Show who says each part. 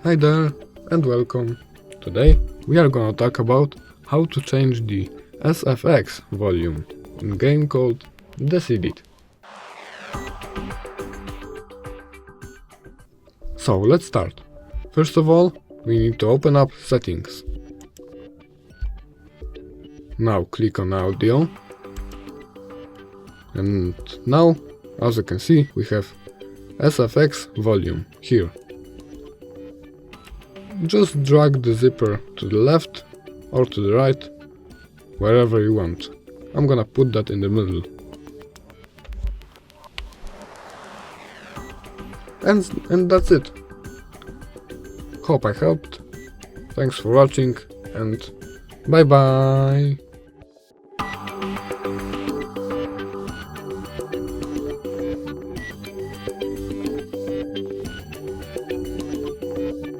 Speaker 1: Hi there and welcome. Today we are gonna talk about how to change the SFX volume in a game called Decidit. So let's start. First of all, we need to open up settings. Now click on audio. And now, as you can see, we have SFX volume here. Just drag the zipper to the left or to the right, wherever you want. I'm gonna put that in the middle. And that's it. Hope I helped. Thanks for watching and bye bye.